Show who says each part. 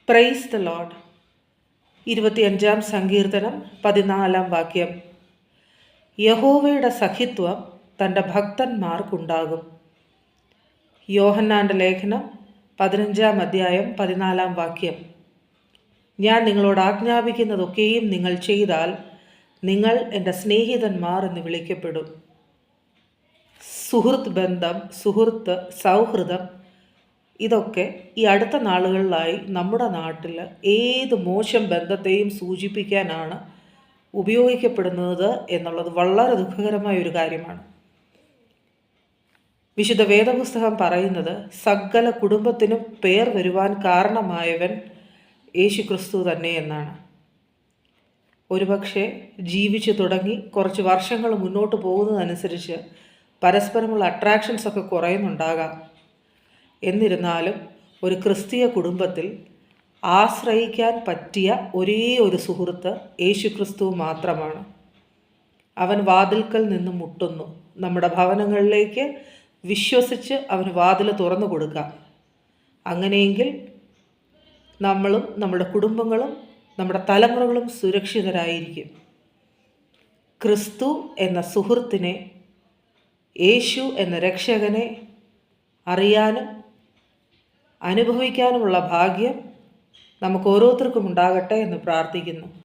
Speaker 1: Praise the Lord. 25 സങ്കീർത്തനം 14 വാക്യം. യഹോവയുടെ സഖിത്വം തൻ്റെ ഭക്തന്മാർക്കുണ്ടാകും. യോഹന്നാൻ്റെ ലേഖനം 15 അധ്യായം 14 വാക്യം. ഞാൻ നിങ്ങളോട് ആജ്ഞാപിക്കുന്നതൊക്കെയും നിങ്ങൾ ചെയ്താൽ നിങ്ങൾ എൻ്റെ സ്നേഹിതന്മാർ എന്ന് വിളിക്കപ്പെടും. സുഹൃത്ത് ബന്ധം, സുഹൃത്ത് സൗഹൃദം, ഇതൊക്കെ ഈ അടുത്ത നാളുകളിലായി നമ്മുടെ നാട്ടിൽ ഏത് മോശം ബന്ധത്തെയും സൂചിപ്പിക്കാനാണ് ഉപയോഗിക്കപ്പെടുന്നത് എന്നുള്ളത് വളരെ ദുഃഖകരമായ ഒരു കാര്യമാണ്. വിശുദ്ധ വേദപുസ്തകം പറയുന്നത് സകല കുടുംബത്തിനും പേർ വരുവാൻ കാരണമായവൻ യേശുക്രിസ്തു തന്നെ എന്നാണ്. ഒരുപക്ഷെ ജീവിച്ചു തുടങ്ങി കുറച്ച് വർഷങ്ങൾ മുന്നോട്ട് പോകുന്നതനുസരിച്ച് പരസ്പരമുള്ള അട്രാക്ഷൻസൊക്കെ കുറയുന്നുണ്ടാകാം. എന്നിരുന്നാലും ഒരു ക്രിസ്തീയ കുടുംബത്തിൽ ആശ്രയിക്കാൻ പറ്റിയ ഒരേ ഒരു സുഹൃത്ത് യേശുക്രിസ്തു മാത്രമാണ്. അവൻ വാതിൽക്കൽ നിന്ന് മുട്ടുന്നു. നമ്മുടെ ഭവനങ്ങളിലേക്ക് വിശ്വസിച്ച് അവന് വാതിൽ തുറന്നു കൊടുക്കാം. അങ്ങനെയെങ്കിൽ നമ്മളും നമ്മുടെ കുടുംബങ്ങളും നമ്മുടെ തലമുറകളും സുരക്ഷിതരായിരിക്കും. ക്രിസ്തു എന്ന സുഹൃത്തിനെ, യേശു എന്ന രക്ഷകനെ അറിയാനും അനുഭവിക്കാനുമുള്ള ഭാഗ്യം നമുക്ക് ഓരോരുത്തർക്കും ഉണ്ടാകട്ടെ എന്ന് പ്രാർത്ഥിക്കുന്നു.